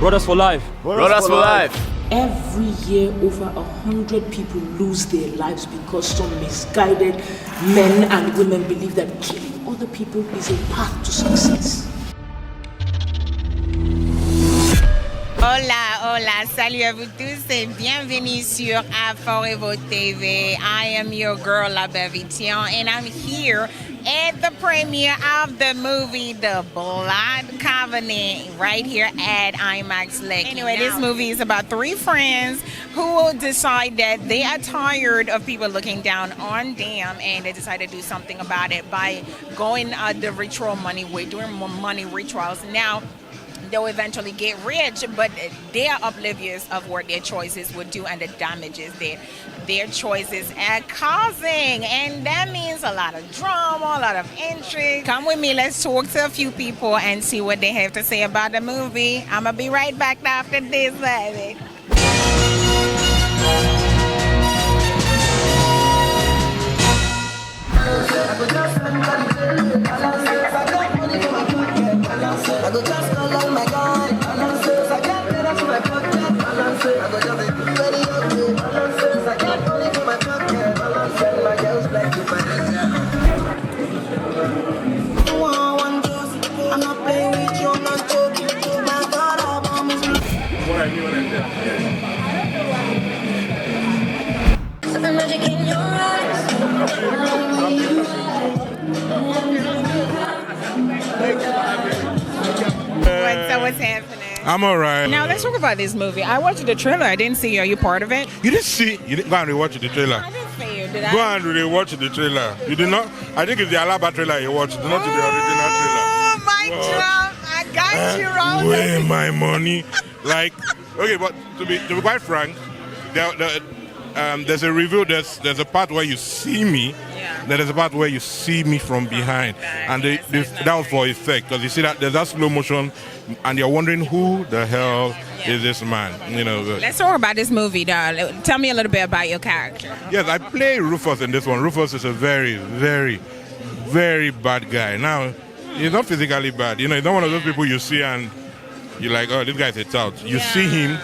Brothers for life. Brothers for life. Every year, over 100 people lose their lives because some misguided men and women believe that killing other people is a path to success. Hola, hola, salut à vous tous et bienvenue sur AFOREVO TV. I am your girl, La Bevition, and I'm here at the premiere of the movie The Blood Covenant right here at IMAX Lake. Anyway, this movie is about three friends who decide that they are tired of people looking down on them, and they decide to do something about it by going the ritual money way, doing more money rituals. Now, they'll eventually get rich, but they are oblivious of what their choices would do and the damages that their choices are causing. And that means a lot of drama, a lot of intrigue. Come with me, let's talk to a few people and see what they have to say about the movie. I'm gonna be right back after this, baby. I go just call on my God. Balances, I can't get out of my pocket. Balances, I go just be ready okay. Balances, I can't only for my pocket. Balances, my girl's black to my one juice. I'm not playing with you, I'm not joking. My God, I promise you. What I do when I do. The magic in your eyes. What's happening? I'm alright. Now let's talk about this movie. I watched the trailer. I didn't see you. Are you part of it? You didn't see? You didn't go and rewatch the trailer. I didn't see you. Did I? Go and rewatch the trailer. You did not? I think it's the Alaba trailer you watched, not the original trailer. Oh my God! I got you wrong. Where my money? Like, okay, but to be quite frank, there's a review. There's a part where you see me. Yeah. There's a part where you see me from behind, and that was for effect, because you see that there's that slow motion, and you're wondering who the hell is this man. You know. Let's talk about this movie, though. Tell me a little bit about your character. Yes, I play Rufus in this one. Rufus is a very, very, very bad guy. Now, he's not physically bad. You know, he's not one of those people you see and you're like, oh, this guy's a tout. You see him,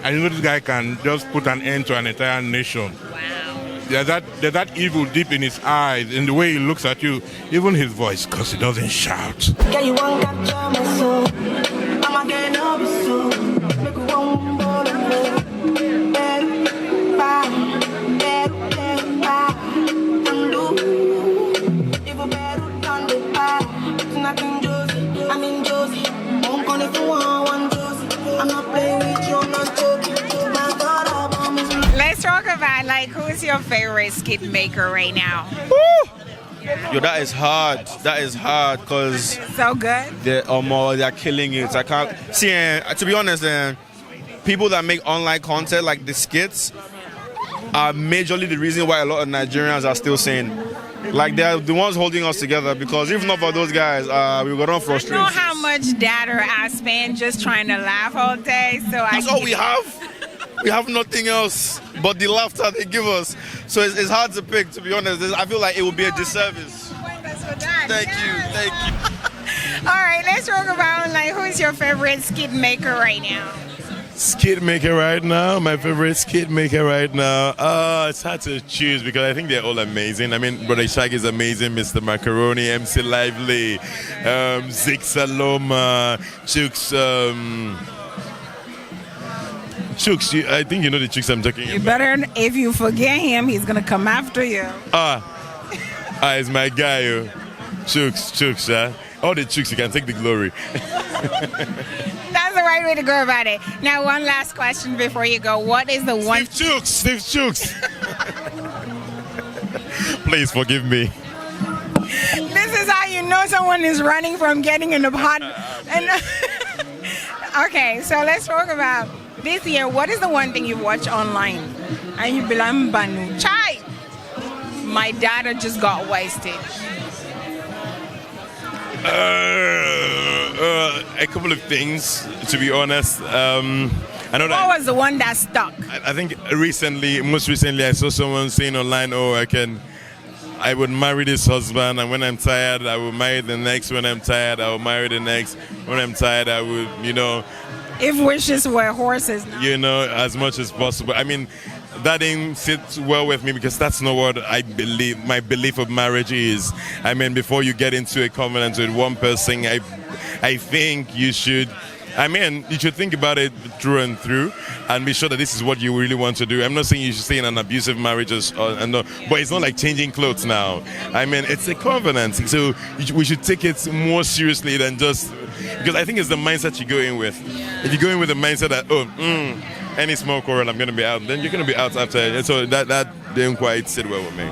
and you know this guy can just put an end to an entire nation. Wow. There's that evil deep in his eyes, in the way he looks at you, even his voice, because he doesn't shout. Yeah, you want to capture my soul. I'm again up so. Make you one more and more. I'm in Josie. I'm calling for one Josie. I'm not playing with you, I'm not joking. My God, I promise you. Let's talk about, like, who's your favorite skit maker right now? Woo! Yo, that is hard. That is hard because So good. they're killing it. I can't see. To be honest, people that make online content like the skits are majorly the reason why a lot of Nigerians are still saying, like, they're the ones holding us together, because if not for those guys, we would run frustrated. You know how much data I spend just trying to laugh all day? That's all we have. We have nothing else but the laughter they give us. So it's hard to pick, to be honest. I feel like it would be a disservice. Thank you. All right, let's talk about, like, who's your favorite skit maker right now? Skit maker right now, my favorite skit maker right now. It's hard to choose because I think they're all amazing. I mean, Brother Shaggy is amazing, Mr. Macaroni, MC Lively, Zik Saloma, Chooks. Chooks, I think you know the Chooks I'm talking about. You better, if you forget him, he's gonna come after you. It's my guy, yo. Chooks, all the Chooks, you can take the glory. That's the right way to go about it. Now, one last question before you go. What is the one... Steve Chooks. Please forgive me. This is how you know someone is running from getting in the pot. Okay, so let's talk about this year. What is the one thing you watch online? And you be like, Mbanu, chai! My data just got wasted. A couple of things, to be honest. I know what was the one that stuck? I think most recently, I saw someone saying online, I would marry this husband, and when I'm tired, I will marry the next. When I'm tired, I will marry the next. When I'm tired, I would, If wishes were horses. No? You know, as much as possible. I mean, that didn't sit well with me because that's not what I believe. My belief of marriage is. I mean, before you get into a covenant with one person, I think you should. I mean, you should think about it through and through and be sure that this is what you really want to do. I'm not saying you should stay in an abusive marriage, but it's not like changing clothes now. I mean, it's a covenant. So we should take it more seriously than just... Because I think it's the mindset you go in with. If you go in with the mindset that, any small quarrel, I'm going to be out, then you're going to be out after. So that didn't quite sit well with me.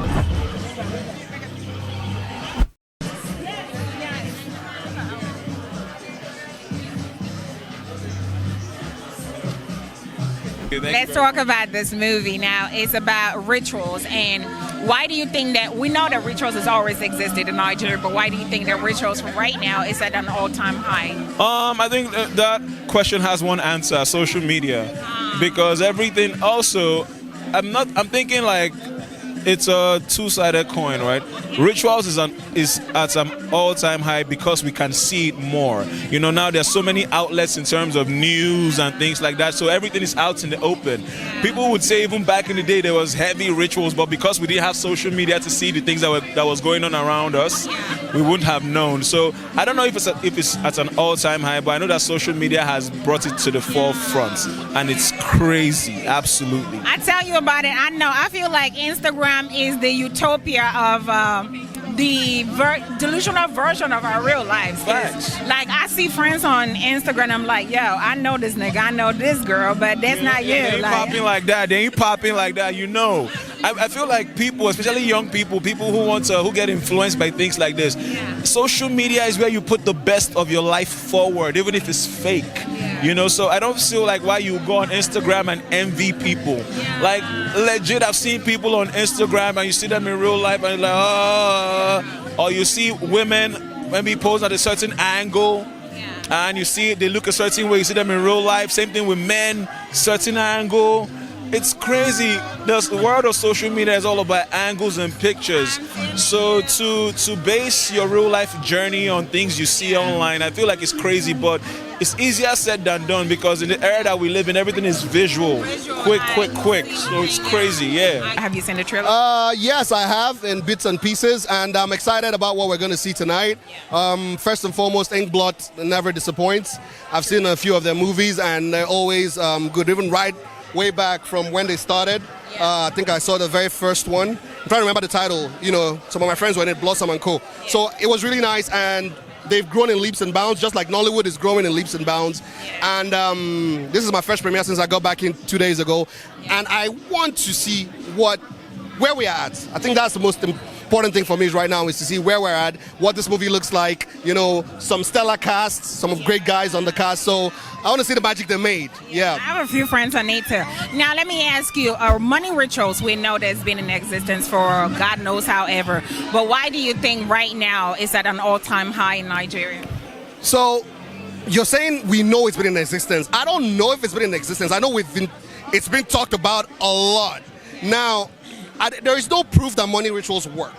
Let's talk about this movie now. It's about rituals, and why do you think that, we know that rituals has always existed in Nigeria, but why do you think that rituals right now is at an all-time high? I think that question has one answer: social media, because everything. Also, I'm thinking like it's a two-sided coin, right? Rituals is at an all-time high because we can see it more. You know, now there's so many outlets in terms of news and things like that, so everything is out in the open. People would say even back in the day there was heavy rituals, but because we didn't have social media to see the things that was going on around us, we wouldn't have known. So I don't know if it's at an all-time high, but I know that social media has brought it to the forefront, and it's crazy, absolutely. I tell you about it. I feel like Instagram is the utopia of the delusional version of our real lives. Facts. Like, I see friends on Instagram, I'm like, yo, I know this nigga, I know this girl, but that's not you. They ain't popping like that. They ain't popping like that, you know. I feel like people, especially young people who get influenced by things like this, social media is where you put the best of your life forward, even if it's fake. You know, so I don't feel like why you go on Instagram and envy people. Like, legit, I've seen people on Instagram and you see them in real life and you're like, or you see women maybe pose at a certain angle and you see they look a certain way, you see them in real life. Same thing with men, certain angle. It's crazy. The world of social media is all about angles and pictures. So to base your real life journey on things you see online, I feel like it's crazy, but it's easier said than done because in the era that we live in, everything is visual. Quick. So it's crazy, yeah. Have you seen the trailer? Yes, I have, in bits and pieces, and I'm excited about what we're going to see tonight. First and foremost, Inkblot never disappoints. I've seen a few of their movies, and they're always good, even right way back from when they started. I think I saw the very first one. I'm trying to remember the title. You know, some of my friends were in it, Blossom and Co. So it was really nice, and they've grown in leaps and bounds, just like Nollywood is growing in leaps and bounds. And this is my first premiere since I got back in 2 days ago, and I want to see where we're at. I think that's the most important thing for me right now, is to see where we're at, what this movie looks like. You know, some stellar casts, some great guys on the cast. So I want to see the magic they made. Yeah. I have a few friends on it too. Now let me ask you, money rituals, we know that's been in existence for God knows however, but why do you think right now it's at an all-time high in Nigeria? So you're saying we know it's been in existence. I don't know if it's been in existence. I know it's been talked about a lot. Now, there is no proof that money rituals work.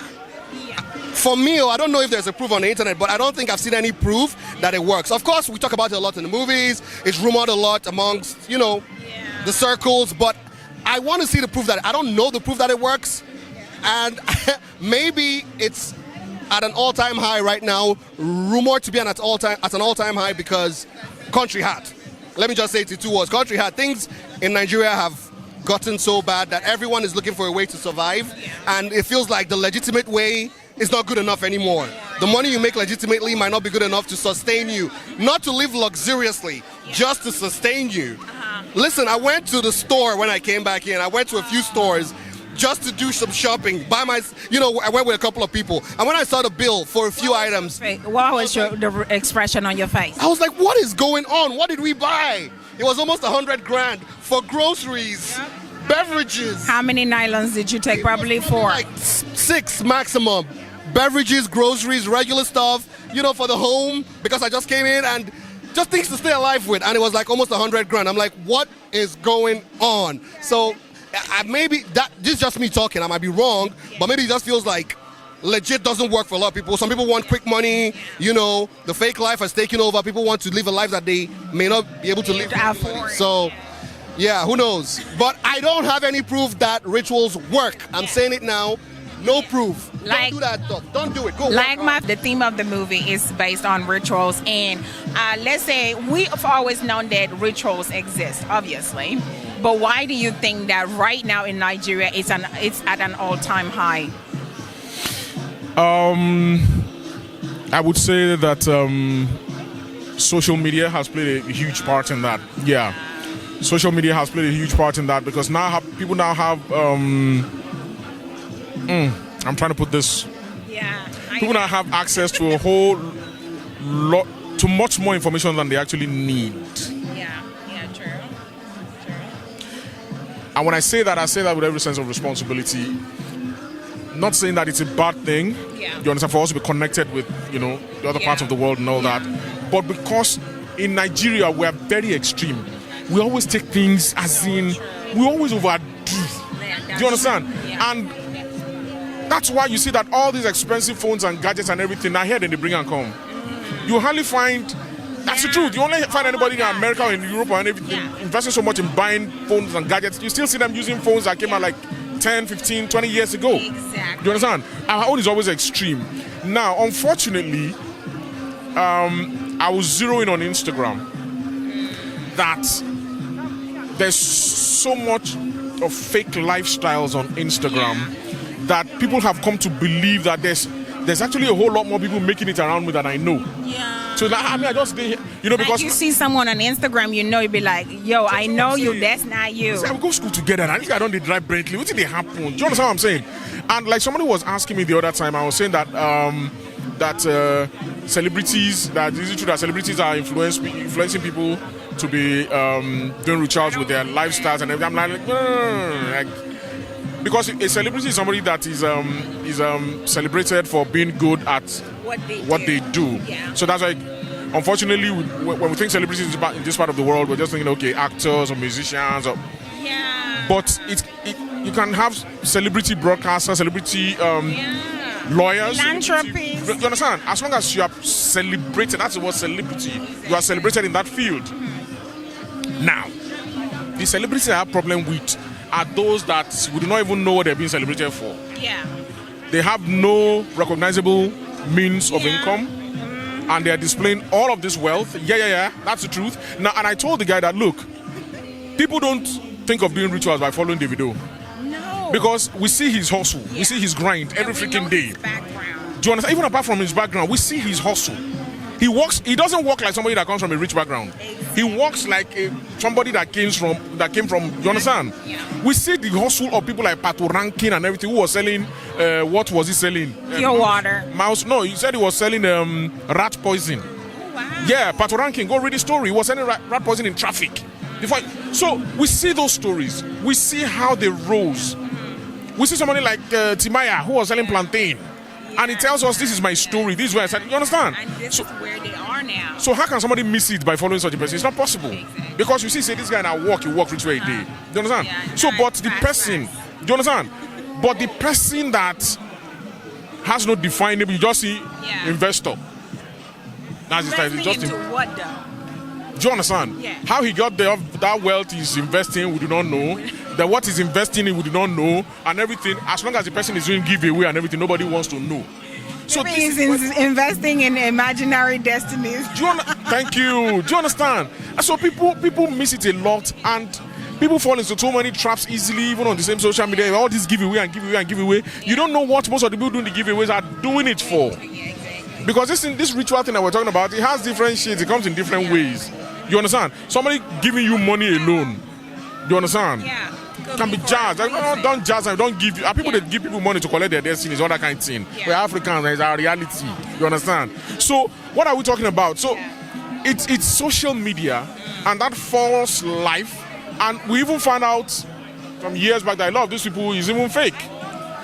For me, I don't know if there's a proof on the internet, but I don't think I've seen any proof that it works. Of course, we talk about it a lot in the movies. It's rumored a lot amongst, the circles, but I want to see the proof I don't know the proof that it works. And maybe it's at an all-time high right now, rumored to be at an all-time high because country hat. Let me just say it in 2 words. Country hat. Things in Nigeria have gotten so bad that everyone is looking for a way to survive, and it feels like the legitimate way is not good enough anymore. The money you make legitimately might not be good enough to sustain you, not to live luxuriously, just to sustain you. Listen, I went to the store when I came back in. I went to a few stores just to do some shopping I went with a couple of people, and when I saw the bill for a few items, what was the expression on your face? I was like, what is going on? What did we buy? It was almost 100 grand for groceries, beverages. How many nylons did you take? Probably 4. Like 6 maximum. Beverages, groceries, regular stuff, for the home, because I just came in, and just things to stay alive with. And it was like almost 100 grand. I'm like, what is going on? So maybe this is just me talking. I might be wrong, but maybe it just feels like legit doesn't work for a lot of people. Some people want quick money, you know, the fake life has taken over. People want to live a life that they may not be able to live. So, yeah, who knows? But I don't have any proof that rituals work. I'm saying it now. No proof. Like, don't do that stuff. Don't do it. Go. Like the theme of the movie is based on rituals, and let's say we've always known that rituals exist, obviously. But why do you think that right now in Nigeria it's at an all-time high? I would say that social media has played a huge part in that. Yeah, social media has played a huge part in that because now people now have. I'm trying to put this. Yeah. People now have access to a whole lot, to much more information than they actually need. Yeah, true. And when I say that with every sense of responsibility. Not saying that it's a bad thing. Yeah. You understand? For us to be connected with, you know, the other parts of the world and all that. But because in Nigeria we are very extreme, we always take things as in we always overdo. Do you understand? Yeah. And that's why you see that all these expensive phones and gadgets and everything now here then they bring and come. You hardly find. That's the truth. You only find anybody in America or in Europe or anything investing so much in buying phones and gadgets. You still see them using phones that came out like 10, 15, 20 years ago. Exactly. You understand? Our own is always extreme. Now, unfortunately, I was zeroing on Instagram that there's so much of fake lifestyles on Instagram that people have come to believe that there's actually a whole lot more people making it around me than I know. Yeah. So like, I mean, I just did, you know, because like you see someone on Instagram, you know, you'd be like, yo, I know you, that's not you. See, we go to school together, and this guy don't drive Bentley. What did they happen? Do you understand what I'm saying? And like somebody was asking me the other time, I was saying that celebrities, that is it true that celebrities are influencing people to be doing rituals with their lifestyles and everything? I'm like, like, because a celebrity is somebody that is celebrated for being good at what they do. Yeah. So that's why, unfortunately, when we think celebrities in this part of the world, we're just thinking, okay, actors or musicians. But you can have celebrity broadcasters, celebrity lawyers. Philanthropies. You understand? As long as you are celebrated, that's the word celebrity. You are celebrated in that field. Now, the celebrities I have problem with are those that we do not even know what they're being celebrated for. Yeah. They have no recognizable means of income, and they're displaying all of this wealth. Yeah, that's the truth. Now, and I told the guy that, look, people don't think of doing rituals by following the video. No. Because we see his hustle, we see his grind every freaking day. Do you understand? Even apart from his background, we see his hustle. He doesn't walk like somebody that comes from a rich background. Exactly. He walks like somebody that came from. You understand? Yeah. We see the hustle of people like Pato Rankin and everything, who was selling. What was he selling? Pure water. Mouse. No, he said he was selling rat poison. Oh, wow. Yeah, Pato Rankin. Go read the story. He was selling rat poison in traffic. So we see those stories. We see how they rose. We see somebody like Timaya, who was selling plantain. And he tells us, this is my story, this is where I started. You understand? And this is where they are now. So how can somebody miss it by following such a person? It's not possible. Exactly. Because you see, say this guy now he walk which way he did. Do you understand? Yeah, so, but the person, do you understand? But the person that has no definable, you just see investor. That's his title. Investing into what though? Do you understand? Yeah. How he got that wealth he's investing, we do not know. That what he's investing in, we do not know. And everything, as long as the person is doing giveaway and everything, nobody wants to know. So he's investing in imaginary destinies. Thank you. Do you understand? So people miss it a lot, and people fall into so many traps easily, even on the same social media. All this giveaway and giveaway and giveaway. You don't know what most of the people doing the giveaways are doing it for. Because this ritual thing that we're talking about, it has different shades. It comes in different ways. You understand? Somebody giving you money alone. You understand? Yeah. Can be jazz. Don't jazz and don't give you. People that give people money to collect their destinies, all that kind of thing. Yeah. We're Africans, it's our reality. You understand? So what are we talking about? So it's social media and that false life. And we even found out from years back that a lot of these people is even fake.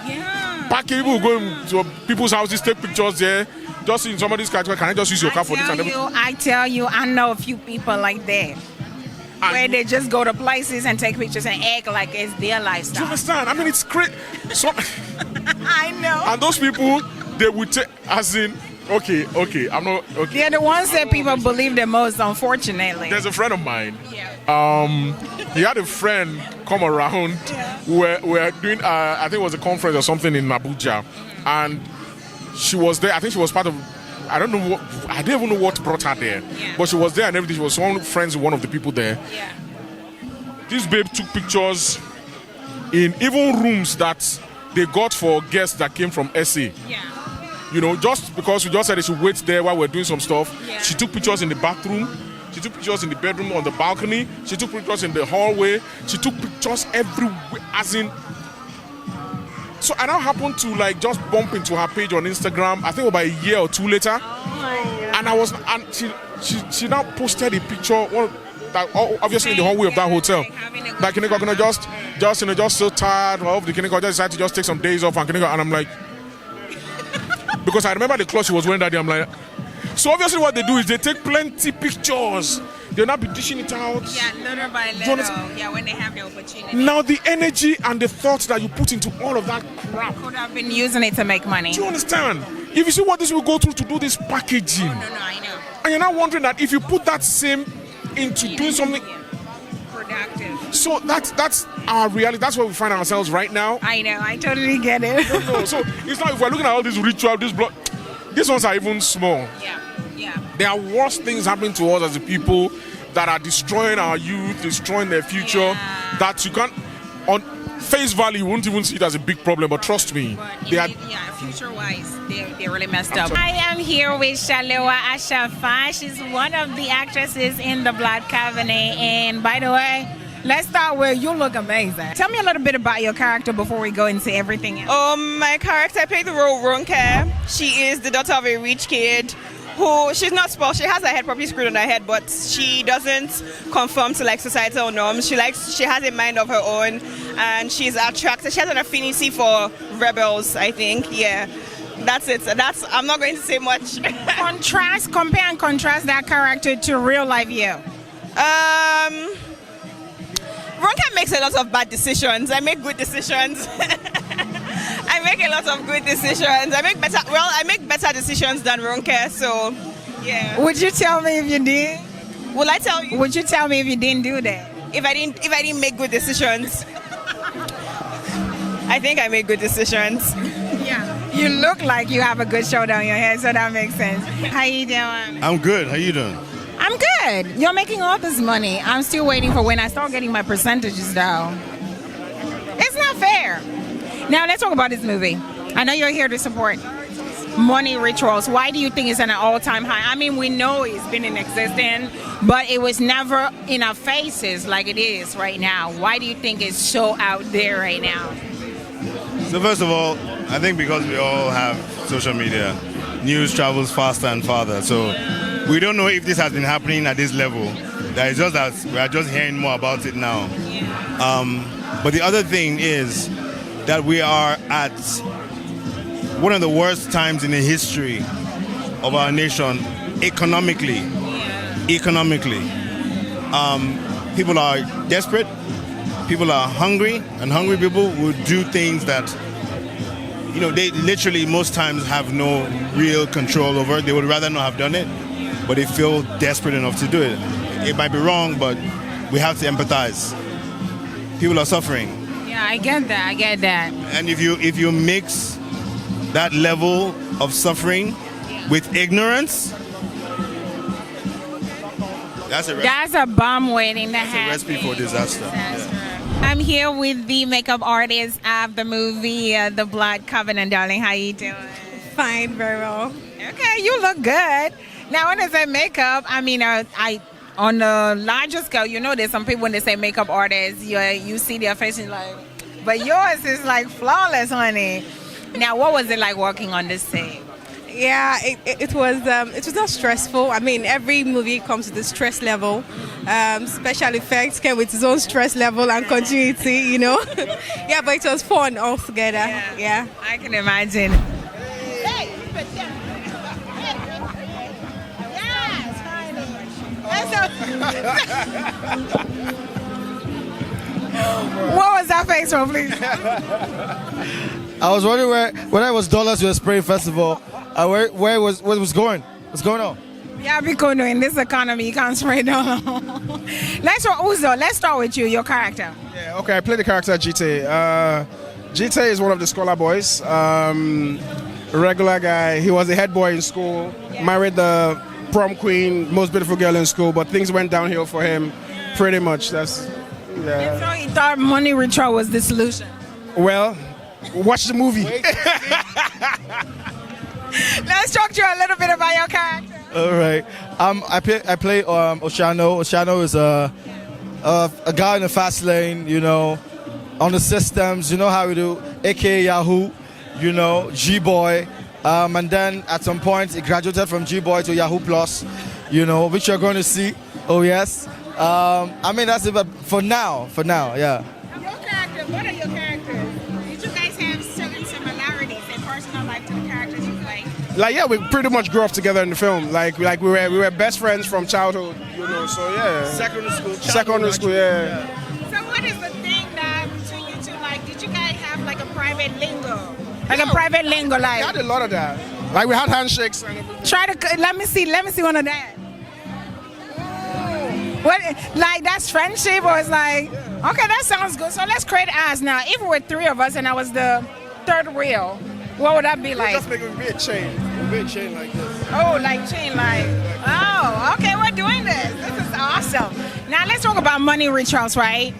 Yeah. Packing people go to people's houses, take pictures there. Just in somebody's car, can I just use your car for this and everything? I tell you, I know a few people like that. Where they just go to places and take pictures and act like it's their lifestyle. Do you understand? I mean, it's crazy. So, I know. And those people, they would take, as in, okay, I'm not, okay. They're the ones that people believe the most, unfortunately. There's a friend of mine. He had a friend come around. We're doing, I think it was a conference or something in Abuja. And she was there. I think she was part of, I don't know what, I don't even know what brought her there. Yeah. But she was there and everything. She was friends with one of the people there. Yeah. This babe took pictures in even rooms that they got for guests that came from SA. Yeah. You know, just because we just said they should wait there while we're doing some stuff. Yeah. She took pictures in the bathroom. She took pictures in the bedroom, on the balcony. She took pictures in the hallway. She took pictures everywhere, as in. So I now happened to like just bump into her page on Instagram. I think about a year or two later. Oh my God. And I was, and she now posted a picture. That obviously in the hallway of that hotel. Like Kineko, just so tired of the Kineko, just decided to just take some days off and Kineko, and I'm like, because I remember the clothes she was wearing that day. I'm like, so obviously what they do is they take plenty pictures. They'll not be dishing it out. Yeah, little by little. Yeah, when they have the opportunity. Now the energy and the thoughts that you put into all of that crap. Could have been using it to make money. Do you understand? If you see what this will go through to do this packaging, No, I know. and you're not wondering that if you put that same into doing something productive. So that's our reality. That's where we find ourselves right now. I know. I totally get it. No, so it's not, if we're looking at all these rituals, this blood, these ones are even small. Yeah. There are worse things happening to us as a people that are destroying our youth, destroying their future. That you can't, on face value, you won't even see it as a big problem. But trust me, they are. Future-wise, they really messed up. I am here with Shalewa Ashafa. She's one of the actresses in The Blood Covenant. And by the way, let's start with you look amazing. Tell me a little bit about your character before we go into everything else. My character, I play the role Bronc. She is the daughter of a rich kid who, she's not spoiled. She has her head properly screwed on her head, but she doesn't conform to like societal norms. She has a mind of her own, and she's attracted. She has an affinity for rebels, I think. Yeah, that's it. I'm not going to say much. Compare and contrast that character to real life you. Bronc makes a lot of bad decisions. I make good decisions. I make a lot of good decisions. I make better decisions than Bronc. So, yeah. Would you tell me if you did? Will I tell you? Would you tell me if you didn't do that? If I didn't make good decisions. I think I made good decisions. Yeah. You look like you have a good shoulder on your head, so that makes sense. How you doing? I'm good. How you doing? I'm good. You're making all this money. I'm still waiting for when I start getting my percentages though. It's not fair. Now let's talk about this movie. I know you're here to support Money Rituals. Why do you think it's at an all-time high? I mean, we know it's been in existence, but it was never in our faces like it is right now. Why do you think it's so out there right now? So first of all, I think because we all have social media, news travels faster and farther. So we don't know if this has been happening at this level. That is just that we are just hearing more about it now. But the other thing is that we are at one of the worst times in the history of our nation economically. People are desperate, people are hungry, and hungry people will do things that, you know, they literally most times have no real control over. They would rather not have done it, but they feel desperate enough to do it. It might be wrong, but we have to empathize. People are suffering. Yeah, I get that. And if you mix that level of suffering with ignorance, that's a bomb waiting to happen. That's a recipe for disaster. I'm here with the makeup artist of the movie The Blood Covenant, darling. How you doing? Fine, very well. Okay, you look good. Now, when I say makeup, I mean, on the larger scale, you know, there's some people when they say makeup artists, you see their faces like, but yours is like flawless, honey. Now, what was it like working on this scene? Yeah, it was not stressful. I mean, every movie comes with a stress level. Special effects came with its own stress level and continuity, you know. Yeah, but it was fun altogether. Yeah. I can imagine. What was that face from, please? I was wondering where it was dollars you were spraying first of all. Where was going? What's going on? Yeah, because in this economy, you can't spray down. Uzor, let's start with you, your character. Yeah, okay, I play the character GT. GT is one of the scholar boys. Regular guy. He was a head boy in school, married the prom queen, most beautiful girl in school, but things went downhill for him pretty much. That's, yeah. And so he thought money ritual was the solution. Well, watch the movie. Let's talk to you a little bit about your character. All right. I play Oshano. Oshano is a guy in the fast lane, you know, on the systems, you know how we do, aka Yahoo, you know, G-Boy. And then at some point, he graduated from G-Boy to Yahoo Plus, you know, which you're going to see. Oh, yes. I mean, that's it, but for now, yeah. Your character, what are your characters? Did you guys have certain similarities in personal life to the characters you play? Like, yeah, we pretty much grew up together in the film. Like we were best friends from childhood, you know, so yeah. Secondary school, yeah. So what is the thing that between you two, like, did you guys have like a private lingo? Like a private lingo, like? We had a lot of that. Like, we had handshakes. And let me see one of that. What, like, that's friendship, or it's like, okay, that sounds good. So let's create us now. If we were three of us and I was the third wheel, what would that be like? Just make it a chain. A chain like this. Oh, like chain, like. Oh, okay, we're doing this. This is awesome. Now let's talk about money rituals, right?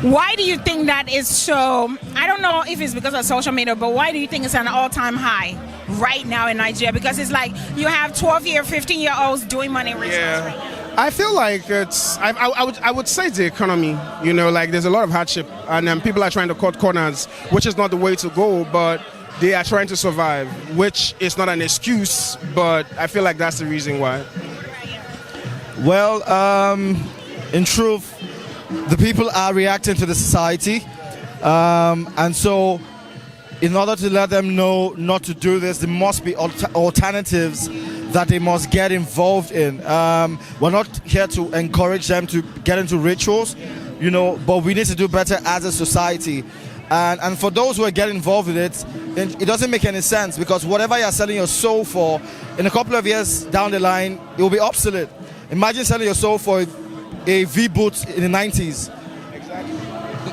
Why do you think that is so? I don't know if it's because of social media, but why do you think it's an all-time high right now in Nigeria? Because it's like you have 12-year, 15-year-olds doing money rituals. Yeah. Right now. I feel like it's. I would say it's the economy. You know, like there's a lot of hardship, and people are trying to cut corners, which is not the way to go. But they are trying to survive, which is not an excuse. But I feel like that's the reason why. Well, in truth, the people are reacting to the society, and so in order to let them know not to do this, there must be alternatives that they must get involved in. We're not here to encourage them to get into rituals, you know, but we need to do better as a society. And for those who are getting involved with it, it doesn't make any sense, because whatever you're selling your soul for, in a couple of years down the line, it will be obsolete. Imagine selling your soul for a V-boot in the 90s.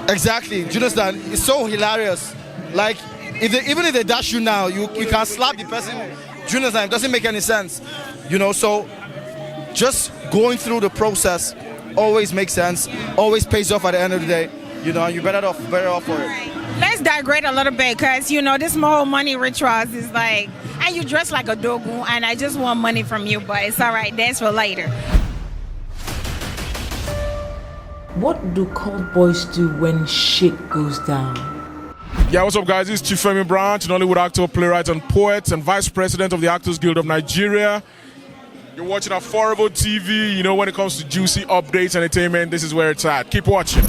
Exactly. Do you understand? It's so hilarious. Like, even if they dash you now, you can slap the person. Do you understand? It doesn't make any sense. You know, so just going through the process always makes sense, always pays off at the end of the day. You know, you're better off for it. Let's digress a little bit, because, you know, this whole money rituals is like, and you dress like a dogu, and I just want money from you, but it's all right, that's for later. What do cold boys do when shit goes down? Yeah, what's up, guys? This is Chief Femi Branch, Nollywood actor, playwright, and poet, and Vice President of the Actors Guild of Nigeria. You're watching AFOREVO TV. You know, when it comes to juicy updates and entertainment, this is where it's at. Keep watching.